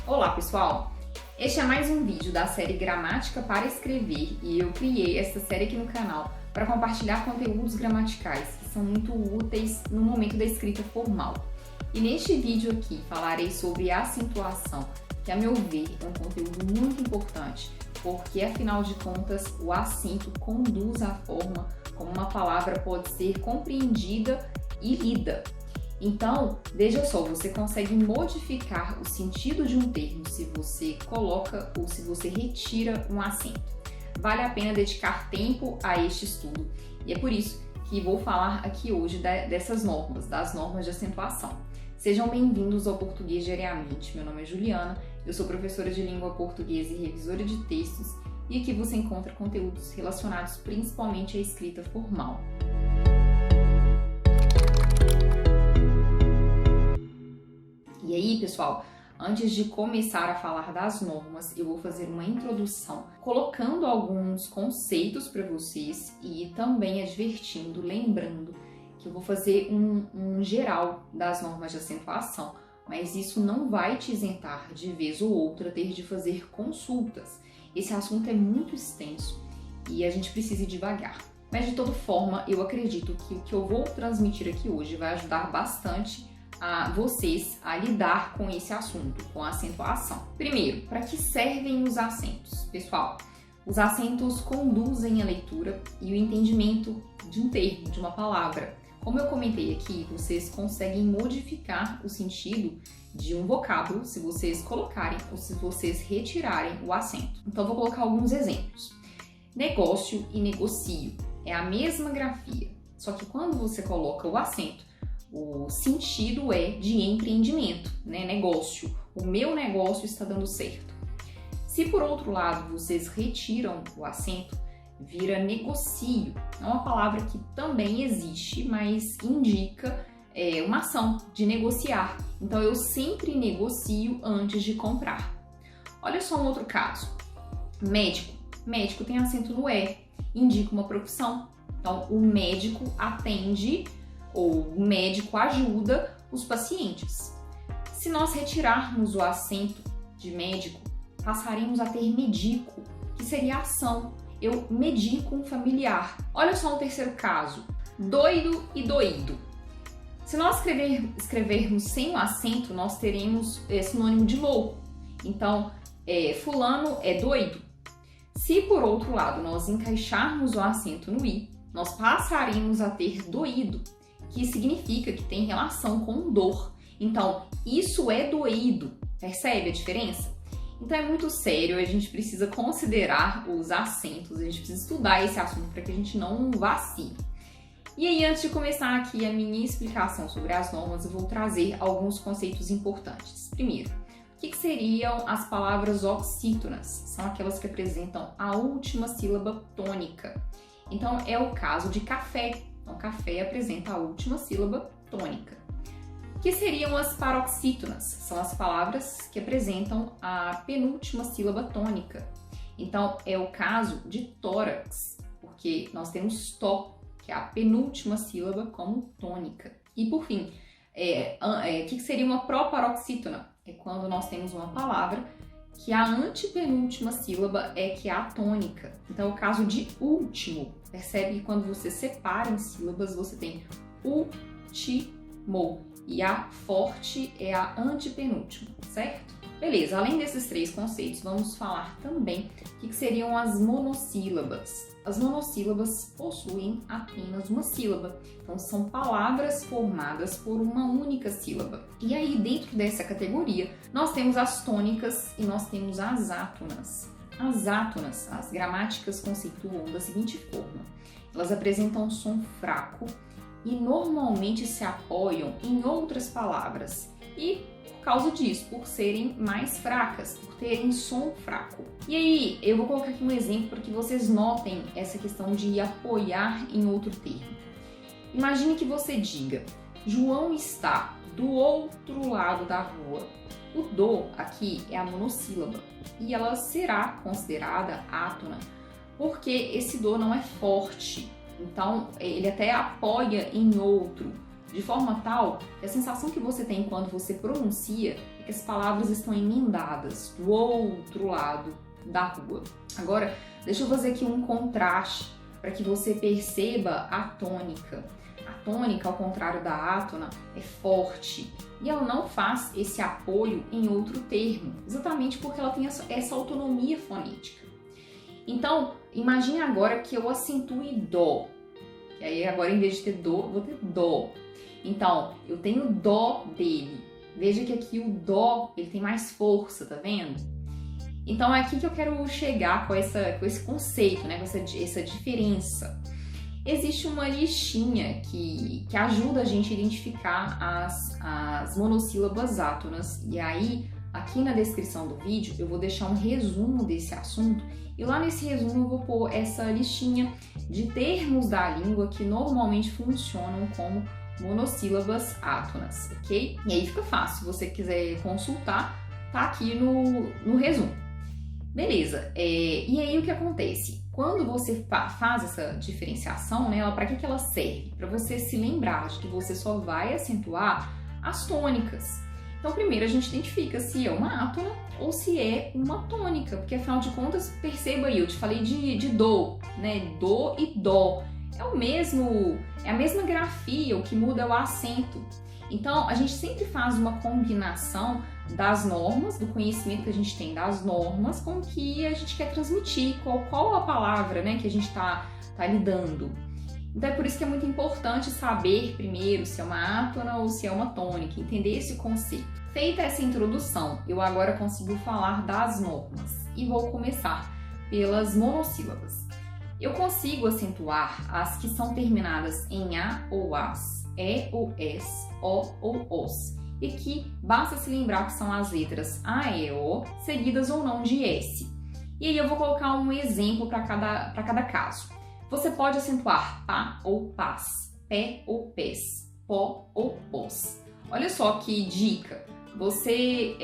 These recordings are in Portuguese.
Olá pessoal, este é mais um vídeo da série Gramática para Escrever e eu criei essa série aqui no canal para compartilhar conteúdos gramaticais que são muito úteis no momento da escrita formal. E neste vídeo aqui falarei sobre a acentuação, que a meu ver é um conteúdo muito importante, porque afinal de contas o acento conduz à forma como uma palavra pode ser compreendida e lida. Então, veja só, você consegue modificar o sentido de um termo se você coloca ou se você retira um acento. Vale a pena dedicar tempo a este estudo e é por isso que vou falar aqui hoje dessas normas, das normas de acentuação. Sejam bem-vindos ao Português Diariamente. Meu nome é Juliana, eu sou professora de língua portuguesa e revisora de textos e aqui você encontra conteúdos relacionados principalmente à escrita formal. E aí, pessoal, antes de começar a falar das normas, eu vou fazer uma introdução colocando alguns conceitos para vocês e também advertindo, lembrando que eu vou fazer um geral das normas de acentuação, mas isso não vai te isentar de vez ou outra ter de fazer consultas. Esse assunto é muito extenso e a gente precisa ir devagar. Mas de toda forma, eu acredito que o que eu vou transmitir aqui hoje vai ajudar bastante a vocês a lidar com esse assunto, com a acentuação. Primeiro, para que servem os acentos? Pessoal, os acentos conduzem a leitura e o entendimento de um termo, de uma palavra. Como eu comentei aqui, vocês conseguem modificar o sentido de um vocábulo se vocês colocarem ou se vocês retirarem o acento. Então, vou colocar alguns exemplos. Negócio e negocio é a mesma grafia, só que quando você coloca o acento, o sentido é de empreendimento, né? Negócio. O meu negócio está dando certo. Se por outro lado vocês retiram o acento, vira negocio. É uma palavra que também existe, mas indica uma ação de negociar. Então eu sempre negocio antes de comprar. Olha só um outro caso. Médico. Médico tem acento no E, indica uma profissão. Então o médico atende ou o médico ajuda os pacientes. Se nós retirarmos o acento de médico, passaremos a ter medico, que seria ação. Eu medico um familiar. Olha só um terceiro caso. Doido e doído. Se nós escrevermos sem o acento, nós teremos sinônimo de louco. Então, fulano é doido. Se por outro lado nós encaixarmos o acento no i, nós passaremos a ter doído, que significa que tem relação com dor. Então, isso é doído. Percebe a diferença? Então é muito sério, a gente precisa considerar os acentos, a gente precisa estudar esse assunto para que a gente não vacile. E aí, antes de começar aqui a minha explicação sobre as normas, eu vou trazer alguns conceitos importantes. Primeiro, o que seriam as palavras oxítonas? São aquelas que apresentam a última sílaba tônica. Então, é o caso de café. Então, café apresenta a última sílaba tônica. O que seriam as paroxítonas? São as palavras que apresentam a penúltima sílaba tônica. Então, é o caso de tórax, porque nós temos tó, que é a penúltima sílaba como tônica. E, por fim, o que seria uma proparoxítona? É quando nós temos uma palavra que a antepenúltima sílaba é que é a tônica. Então, é o caso de último. Percebe que quando você separa em sílabas, você tem último. E a forte é a antepenúltima, certo? Beleza, além desses três conceitos, vamos falar também o que seriam as monossílabas. As monossílabas possuem apenas uma sílaba, então são palavras formadas por uma única sílaba. E aí, dentro dessa categoria, nós temos as tônicas e nós temos as átonas. As átonas, as gramáticas conceituam da seguinte forma: elas apresentam um som fraco e normalmente se apoiam em outras palavras e por causa disso, por serem mais fracas, por terem som fraco. E aí, eu vou colocar aqui um exemplo para que vocês notem essa questão de apoiar em outro termo. Imagine que você diga: João está do outro lado da rua. O do aqui é a monossílaba e ela será considerada átona porque esse do não é forte. Então, ele até apoia em outro, de forma tal que a sensação que você tem quando você pronuncia é que as palavras estão emendadas do outro lado da rua. Agora, deixa eu fazer aqui um contraste para que você perceba a tônica. A tônica, ao contrário da átona, é forte e ela não faz esse apoio em outro termo, exatamente porque ela tem essa autonomia fonética. Então, imagine agora que eu acentue dó. E aí agora, em vez de ter dó, eu vou ter dó. Então, eu tenho dó dele. Veja que aqui o dó, ele tem mais força, tá vendo? Então, é aqui que eu quero chegar com esse conceito, né? Com essa diferença. Existe uma listinha que ajuda a gente a identificar as monossílabas átonas. E aí, aqui na descrição do vídeo, eu vou deixar um resumo desse assunto. E lá nesse resumo eu vou pôr essa listinha de termos da língua que normalmente funcionam como monossílabas átonas, ok? E aí fica fácil, se você quiser consultar, tá aqui no resumo. Beleza, e aí o que acontece? Quando você faz essa diferenciação, né, para que ela serve? Para você se lembrar de que você só vai acentuar as tônicas. Então, primeiro a gente identifica se é uma átona ou se é uma tônica, porque afinal de contas, perceba aí, eu te falei de dó, né? Dó e dó. É a mesma grafia, o que muda é o acento. Então, a gente sempre faz uma combinação das normas, do conhecimento que a gente tem das normas, com o que a gente quer transmitir, qual a palavra, né, que a gente está lidando. Então, é por isso que é muito importante saber primeiro se é uma átona ou se é uma tônica, entender esse conceito. Feita essa introdução, eu agora consigo falar das normas e vou começar pelas monossílabas. Eu consigo acentuar as que são terminadas em A ou AS, E ou S, O ou OS, e que basta se lembrar que são as letras A, E, O, seguidas ou não de S. E aí eu vou colocar um exemplo para cada caso. Você pode acentuar pá ou pás, pé ou pés, pó ou pós. Olha só que dica! Você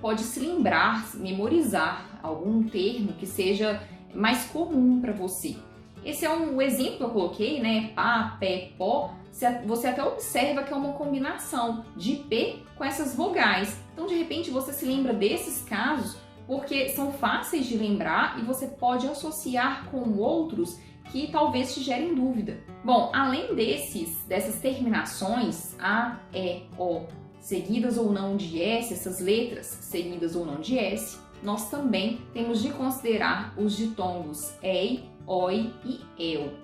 pode se lembrar, memorizar algum termo que seja mais comum para você. Esse é um exemplo que eu coloquei, né? Pá, pé, pó. Você até observa que é uma combinação de P com essas vogais. Então, de repente, você se lembra desses casos porque são fáceis de lembrar e você pode associar com outros que talvez te gerem dúvida. Bom, além dessas terminações A, E, O, seguidas ou não de S, essas letras seguidas ou não de S, nós também temos de considerar os ditongos EI, OI e EU.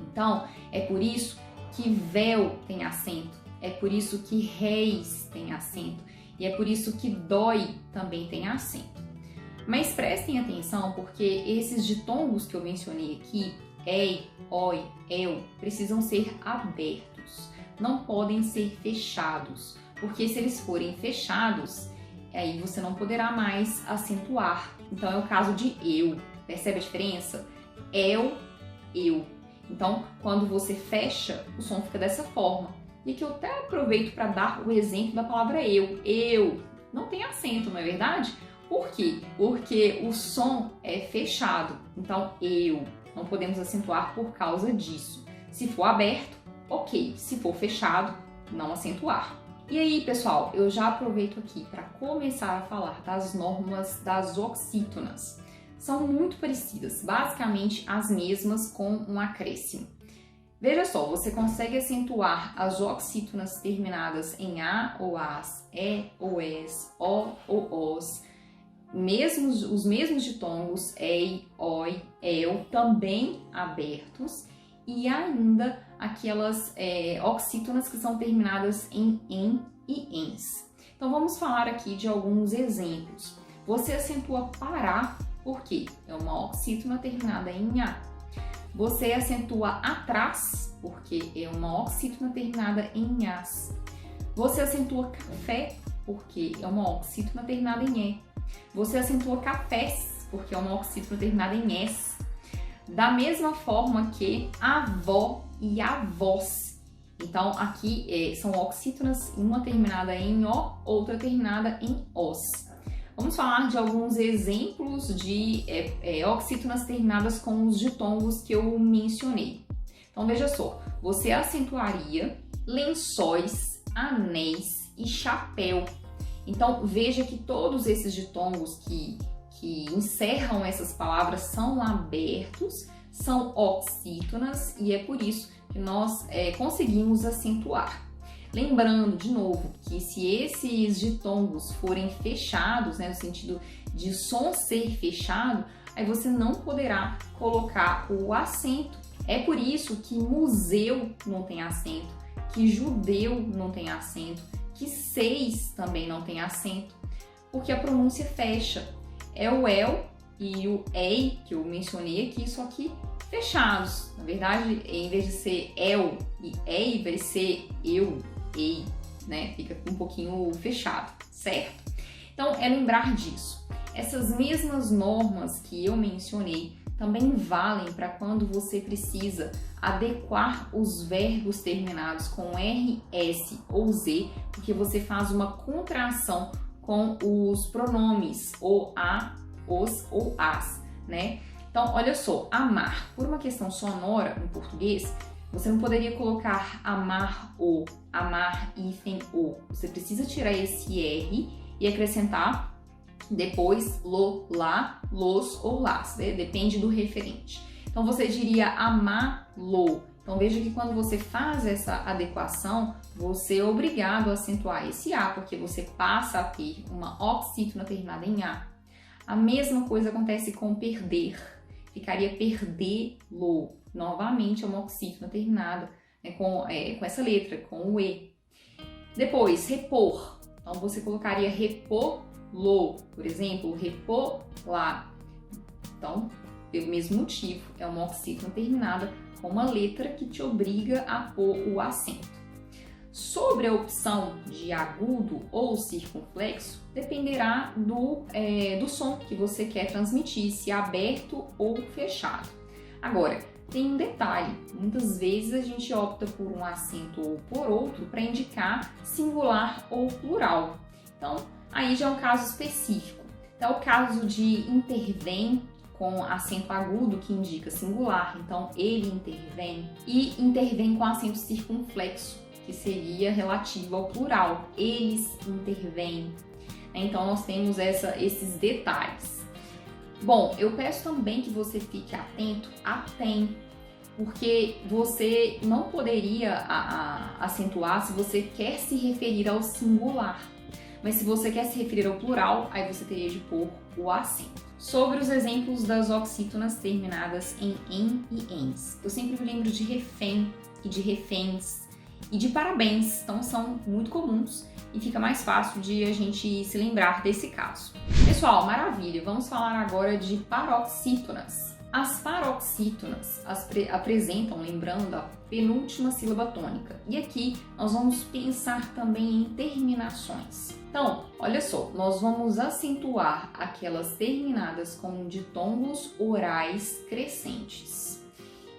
Então, é por isso que véu tem acento, é por isso que reis tem acento e é por isso que dói também tem acento. Mas prestem atenção porque esses ditongos que eu mencionei aqui, EI, OI, EU, precisam ser abertos, não podem ser fechados, porque se eles forem fechados, aí você não poderá mais acentuar. Então é o caso de eu, percebe a diferença? Eu. Então, quando você fecha, o som fica dessa forma. E aqui eu até aproveito para dar o exemplo da palavra eu. Eu não tem acento, não é verdade? Por quê? Porque o som é fechado. Então, eu. Não podemos acentuar por causa disso. Se for aberto, ok. Se for fechado, não acentuar. E aí, pessoal, eu já aproveito aqui para começar a falar das normas das oxítonas. São muito parecidas, basicamente as mesmas com um acréscimo. Veja só, você consegue acentuar as oxítonas terminadas em A ou AS, E ou S, O ou OS, os mesmos ditongos EI, OI, EU, também abertos, e ainda aquelas oxítonas que são terminadas em EN e ENS. Então vamos falar aqui de alguns exemplos. Você acentua Pará porque é uma oxítona terminada em A. Você acentua atrás porque é uma oxítona terminada em AS. Você acentua café porque é uma oxítona terminada em E. Você acentua cafés porque é uma oxítona terminada em S. Da mesma forma que avó e avós. Então, aqui são oxítonas, uma terminada em O, outra terminada em OS. Vamos falar de alguns exemplos de oxítonas terminadas com os ditongos que eu mencionei. Então, veja só, você acentuaria lençóis, anéis e chapéu. Então, veja que todos esses ditongos que encerram essas palavras são abertos, são oxítonas, e é por isso que nós conseguimos acentuar. Lembrando, de novo, que se esses ditongos forem fechados, né, no sentido de som ser fechado, aí você não poderá colocar o acento. É por isso que museu não tem acento, que judeu não tem acento, que seis também não tem acento, porque a pronúncia fecha. É o el e o ei, que eu mencionei aqui, só que fechados. Na verdade, em vez de ser el e ei, vai ser eu, ei, né? Fica um pouquinho fechado, certo? Então, é lembrar disso. Essas mesmas normas que eu mencionei também valem para quando você precisa adequar os verbos terminados com R, S ou Z, porque você faz uma contração com os pronomes o, a, os ou as, né? Então, olha só, amar, por uma questão sonora no português, você não poderia colocar amar o, amar hífen o. Você precisa tirar esse R e acrescentar depois lo, lá, los ou las, né? Depende do referente. Então, você diria amar-lo. Então, veja que quando você faz essa adequação, você é obrigado a acentuar esse A, porque você passa a ter uma oxítona terminada em A. A mesma coisa acontece com perder. Ficaria perder-lo. Novamente, é uma oxítona terminada, né, com essa letra, com o E. Depois, repor. Então, você colocaria repor-lo, por exemplo, repor-lá. Então, pelo mesmo motivo, é uma oxítona terminada com uma letra que te obriga a pôr o acento. Sobre a opção de agudo ou circunflexo, dependerá do som que você quer transmitir, se é aberto ou fechado. Agora, tem um detalhe, muitas vezes a gente opta por um acento ou por outro para indicar singular ou plural. Então, aí já é um caso específico. Então, é o caso de intervém com acento agudo, que indica singular, então ele intervém, e intervém com acento circunflexo, que seria relativo ao plural, eles intervêm. Então, nós temos esses detalhes. Bom, eu peço também que você fique atento a tem, porque você não poderia acentuar se você quer se referir ao singular, mas se você quer se referir ao plural, aí você teria de pôr o acento. Sobre os exemplos das oxítonas terminadas em e ens, eu sempre me lembro de refém e de reféns e de parabéns, então são muito comuns e fica mais fácil de a gente se lembrar desse caso. Pessoal, maravilha! Vamos falar agora de paroxítonas. As paroxítonas apresentam, lembrando, a penúltima sílaba tônica. E aqui nós vamos pensar também em terminações. Então, olha só, nós vamos acentuar aquelas terminadas com ditongos orais crescentes.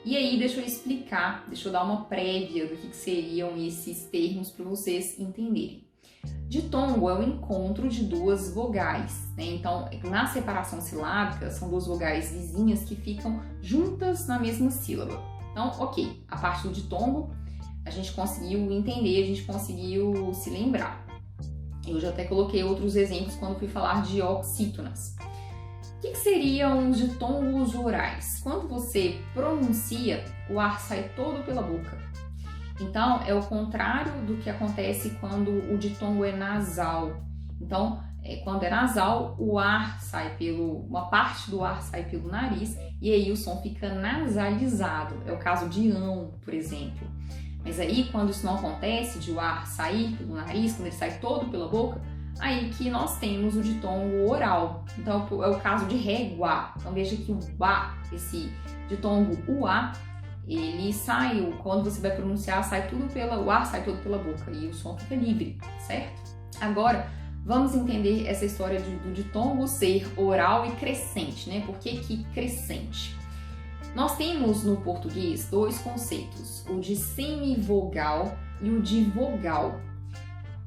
E aí, deixa eu explicar, deixa eu dar uma prévia do que seriam esses termos para vocês entenderem. Ditongo é o encontro de duas vogais, né? Então, na separação silábica, são duas vogais vizinhas que ficam juntas na mesma sílaba. Então, ok, a parte do ditongo a gente conseguiu entender, a gente conseguiu se lembrar. Eu já até coloquei outros exemplos quando fui falar de oxítonas. O que seriam os ditongos orais? Quando você pronuncia, o ar sai todo pela boca. Então, é o contrário do que acontece quando o ditongo é nasal. Então, quando é nasal, o ar sai uma parte do ar sai pelo nariz e aí o som fica nasalizado. É o caso de ão, por exemplo. Mas aí, quando isso não acontece, de o ar sair pelo nariz, quando ele sai todo pela boca, aí que nós temos o ditongo oral. Então, é o caso de régua. Então, veja que o A, esse ditongo UA, ele sai, quando você vai pronunciar, o ar sai todo pela boca e o som fica livre, certo? Agora, vamos entender essa história do ditongo ser oral e crescente, né? Por que crescente? Nós temos no português dois conceitos, o de semivogal e o de vogal.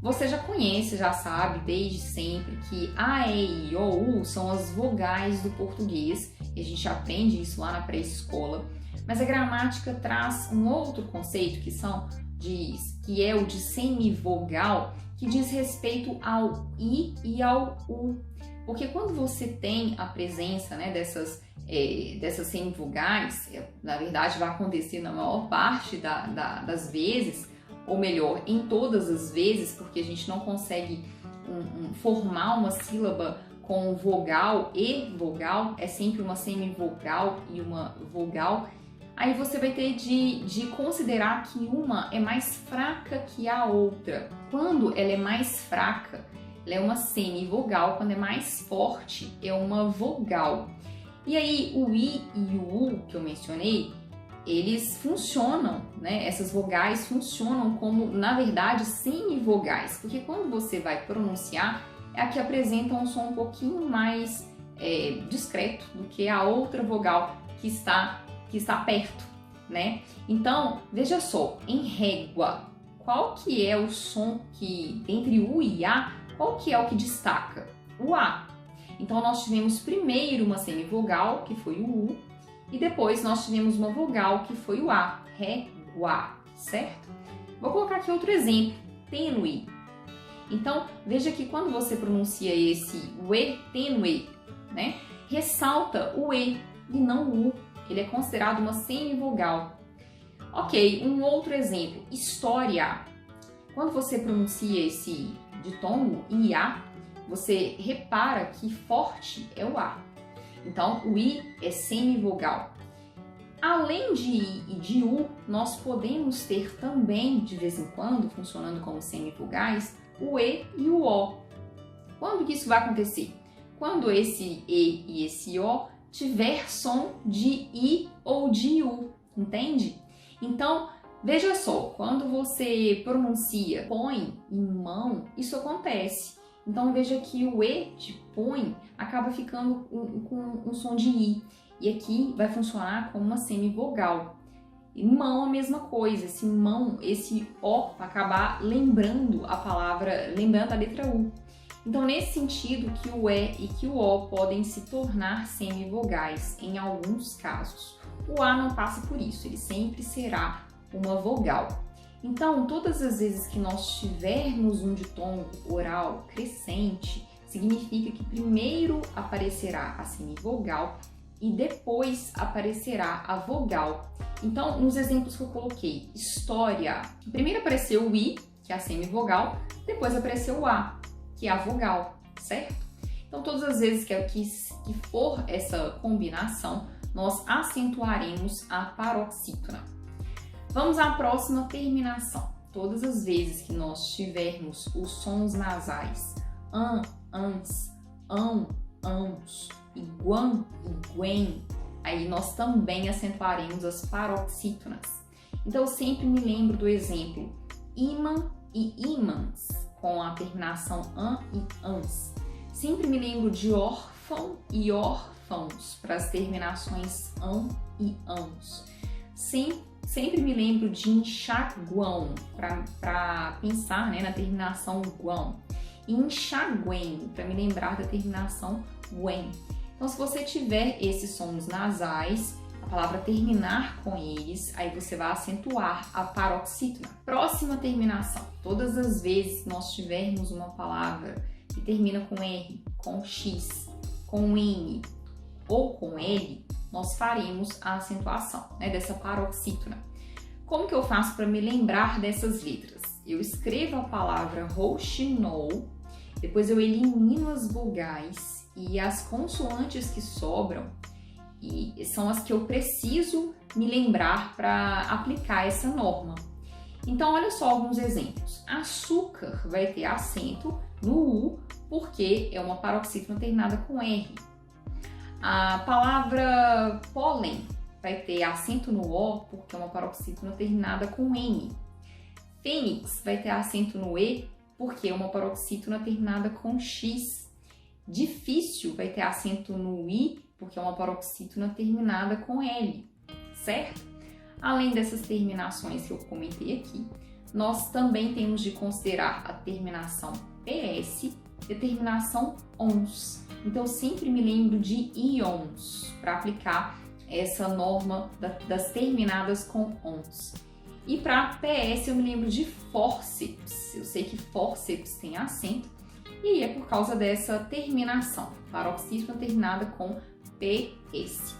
Você já conhece, já sabe desde sempre que A, E, I, O, U são as vogais do português e a gente aprende isso lá na pré-escola. Mas a gramática traz um outro conceito que é o de semivogal, que diz respeito ao I e ao U. Porque quando você tem a presença, né, dessas semivogais, na verdade vai acontecer na maior parte das vezes, ou melhor, em todas as vezes, porque a gente não consegue formar uma sílaba com vogal e vogal, é sempre uma semivogal e uma vogal. Aí você vai ter de considerar que uma é mais fraca que a outra. Quando ela é mais fraca, ela é uma semivogal. Quando é mais forte, é uma vogal. E aí o I e o U que eu mencionei, eles funcionam, né? Essas vogais funcionam como, na verdade, semivogais. Porque quando você vai pronunciar, é a que apresenta um som um pouquinho mais discreto do que a outra vogal que está perto, né? Então, veja só, em régua, qual que é o som que, entre U e A, qual que é o que destaca? O A. Então, nós tivemos primeiro uma semivogal, que foi o U, e depois nós tivemos uma vogal, que foi o A, régua, certo? Vou colocar aqui outro exemplo, tênue. Então, veja que quando você pronuncia esse o E tênue, né, ressalta o E e não o U. Ele é considerado uma semivogal. Ok, um outro exemplo, história. Quando você pronuncia esse ditongo, IA, você repara que forte é o A. Então, o I é semivogal. Além de I e de U, nós podemos ter também, de vez em quando, funcionando como semivogais, o E e o O. Quando que isso vai acontecer? Quando esse E e esse O tiver som de I ou de U, entende? Então, veja só, quando você pronuncia põe em mão, isso acontece. Então, veja que o E de põe acaba ficando com um som de I. E aqui vai funcionar como uma semivogal. E mão a mesma coisa, esse O vai acabar lembrando a palavra, lembrando a letra U. Então, nesse sentido, que o E e que o O podem se tornar semivogais em alguns casos. O A não passa por isso, ele sempre será uma vogal. Então, todas as vezes que nós tivermos um ditongo oral crescente, significa que primeiro aparecerá a semivogal e depois aparecerá a vogal. Então, nos exemplos que eu coloquei, história, primeiro apareceu o I, que é a semivogal, depois apareceu o A, que é a vogal, certo? Então, todas as vezes que for essa combinação, nós acentuaremos a paroxítona. Vamos à próxima terminação. Todas as vezes que nós tivermos os sons nasais ans, ãos, iguan, iguen, aí nós também acentuaremos as paroxítonas. Então, eu sempre me lembro do exemplo imã e imãs, com a terminação an e ans. Sempre me lembro de órfão e órfãos para as terminações ão e ãos. Sempre me lembro de enxaguão para pensar, né, na terminação guão. E enxaguém para me lembrar da terminação guen. Então, se você tiver esses sons nasais, a palavra terminar com eles, aí você vai acentuar a paroxítona. Próxima terminação. Todas as vezes que nós tivermos uma palavra que termina com R, com X, com N ou com L, nós faremos a acentuação, né, dessa paroxítona. Como que eu faço para me lembrar dessas letras? Eu escrevo a palavra rouxinou, depois eu elimino as vogais e as consoantes que sobram e são as que eu preciso me lembrar para aplicar essa norma. Então, olha só alguns exemplos. Açúcar vai ter acento no U, porque é uma paroxítona terminada com R. A palavra pólen vai ter acento no O, porque é uma paroxítona terminada com N. Fênix vai ter acento no E, porque é uma paroxítona terminada com X. Difícil vai ter acento no I, porque é uma paroxítona terminada com L, certo? Além dessas terminações que eu comentei aqui, nós também temos de considerar a terminação PS e a terminação ONS. Então, eu sempre me lembro de íons para aplicar essa norma das terminadas com ONS. E para PS eu me lembro de fórceps. Eu sei que fórceps tem acento e aí é por causa dessa terminação, paroxítona terminada com PS.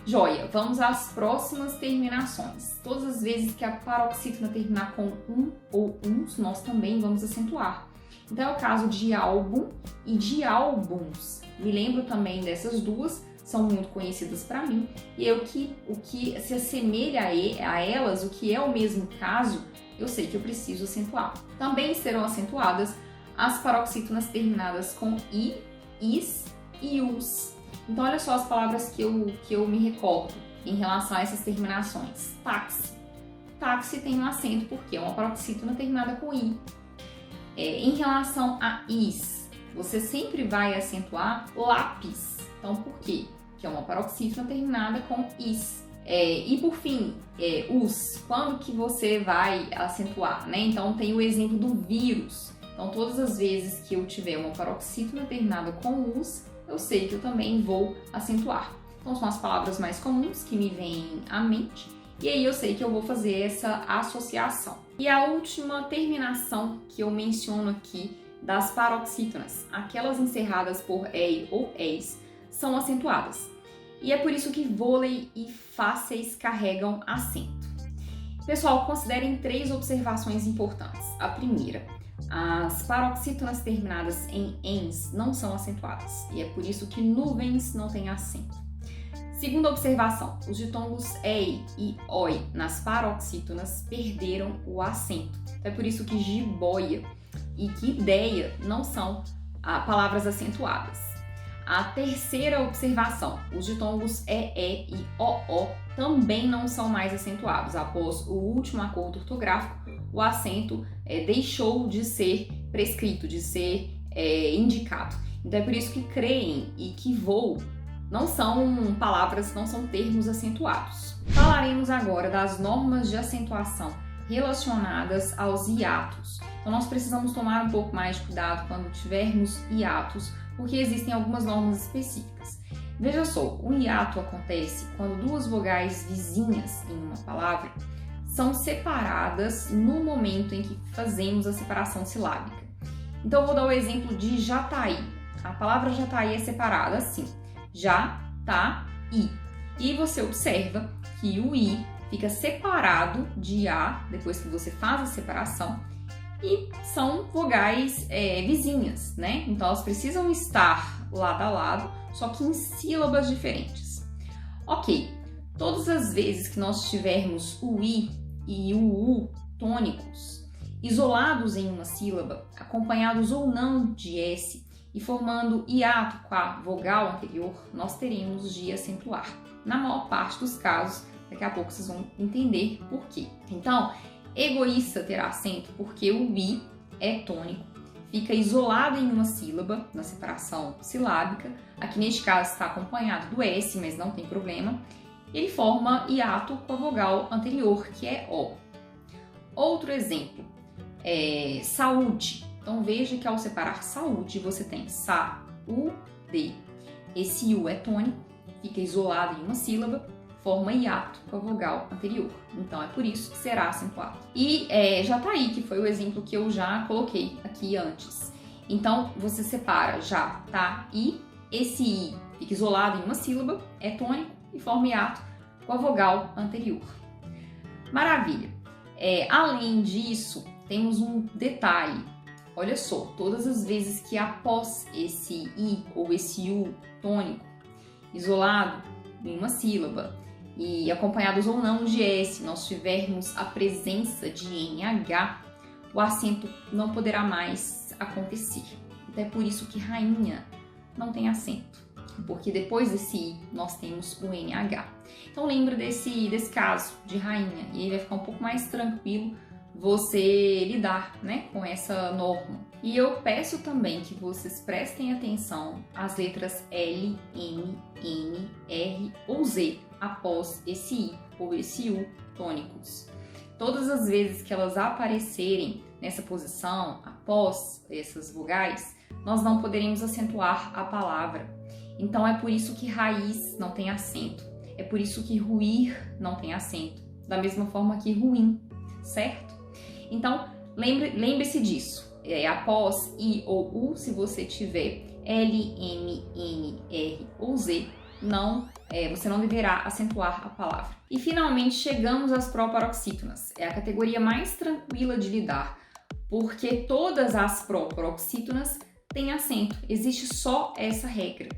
Joia, vamos às próximas terminações. Todas as vezes que a paroxítona terminar com um ou uns, nós também vamos acentuar. Então é o caso de álbum e de álbuns. Me lembro também dessas duas, são muito conhecidas para mim. E o que se assemelha a elas, o que é o mesmo caso, eu sei que eu preciso acentuar. Também serão acentuadas as paroxítonas terminadas com i, is e us. Então olha só as palavras que eu me recordo em relação a essas terminações. Táxi. Táxi tem um acento porque é uma paroxítona terminada com i. Em relação a is, você sempre vai acentuar lápis. Então por quê? Que é uma paroxítona terminada com is. E por fim, us. Quando que você vai acentuar, né? Então tem o exemplo do vírus. Então todas as vezes que eu tiver uma paroxítona terminada com us, eu sei que eu também vou acentuar. Então são as palavras mais comuns que me vêm à mente. E aí eu sei que eu vou fazer essa associação. E a última terminação que eu menciono aqui das paroxítonas, aquelas encerradas por ei ou eis, são acentuadas. E é por isso que vôlei e fáceis carregam acento. Pessoal, considerem 3 observações importantes. A primeira, as paroxítonas terminadas em ens não são acentuadas. E é por isso que nuvens não têm acento. Segunda observação, os ditongos ei e oi nas paroxítonas perderam o acento. É por isso que jiboia e que ideia não são palavras acentuadas. A terceira observação, os ditongos e e o também não são mais acentuados. Após o último acordo ortográfico, o acento deixou de ser prescrito, de ser indicado. Então é por isso que creem e que vou não são palavras, não são termos acentuados. Falaremos agora das normas de acentuação relacionadas aos hiatos. Então nós precisamos tomar um pouco mais de cuidado quando tivermos hiatos, porque existem algumas normas específicas. Veja só, o hiato acontece quando 2 vogais vizinhas em uma palavra são separadas no momento em que fazemos a separação silábica. Então eu vou dar o exemplo de Jataí. A palavra Jataí é separada assim, já, tá, i. E você observa que o i fica separado de a depois que você faz a separação e são vogais vizinhas, né? Então elas precisam estar lado a lado, só que em sílabas diferentes. Ok, todas as vezes que nós tivermos o i e o u tônicos isolados em uma sílaba, acompanhados ou não de s, e formando hiato com a vogal anterior, nós teremos de acentuar. Na maior parte dos casos, daqui a pouco vocês vão entender por quê. Então, egoísta terá acento porque o i é tônico, fica isolado em uma sílaba, na separação silábica. Aqui neste caso está acompanhado do s, mas não tem problema. Ele forma hiato com a vogal anterior, que é o. Outro exemplo é saúde. Então veja que ao separar saúde, você tem sa, u, d. Esse u é tônico, fica isolado em uma sílaba, forma hiato com a vogal anterior. Então é por isso que será acentuado. E Jataí, que foi o exemplo que eu já coloquei aqui antes. Então você separa já, tá, i. Esse i fica isolado em uma sílaba, é tônico e forma hiato com a vogal anterior. Maravilha! Além disso, temos um detalhe. Olha só, todas as vezes que após esse i ou esse u tônico isolado em uma sílaba e acompanhados ou não de s, nós tivermos a presença de nh, o acento não poderá mais acontecer. Então é por isso que rainha não tem acento, porque depois desse i nós temos o nh. Então lembra desse caso de rainha e aí vai ficar um pouco mais tranquilo você lidar, né, com essa norma. E eu peço também que vocês prestem atenção às letras L, M, N, R ou Z após esse I ou esse U tônicos. Todas as vezes que elas aparecerem nessa posição, após essas vogais, nós não poderemos acentuar a palavra. Então é por isso que raiz não tem acento, é por isso que ruir não tem acento, da mesma forma que ruim, certo? Então, lembre-se disso. Após I ou U, se você tiver L, M, N, R ou Z, você não deverá acentuar a palavra. E finalmente chegamos às proparoxítonas. É a categoria mais tranquila de lidar, porque todas as proparoxítonas têm acento. Existe só essa regra.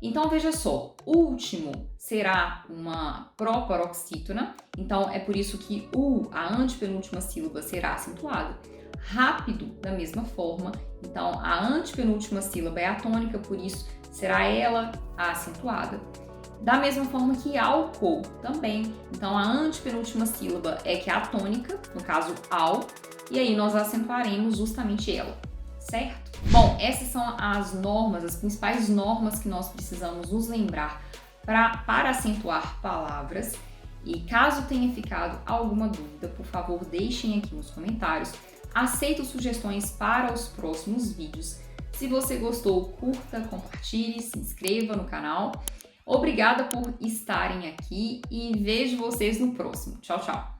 Então veja só, último será uma proparoxítona, então é por isso que a antepenúltima sílaba será acentuada. Rápido, da mesma forma, então a antepenúltima sílaba é atônica, por isso será ela a acentuada. Da mesma forma que álcool também, então a antepenúltima sílaba é que é atônica, no caso al, e aí nós acentuaremos justamente ela, certo? Bom, essas são as normas, as principais normas que nós precisamos nos lembrar para acentuar palavras. E caso tenha ficado alguma dúvida, por favor, deixem aqui nos comentários. Aceito sugestões para os próximos vídeos. Se você gostou, curta, compartilhe, se inscreva no canal. Obrigada por estarem aqui e vejo vocês no próximo. Tchau, tchau!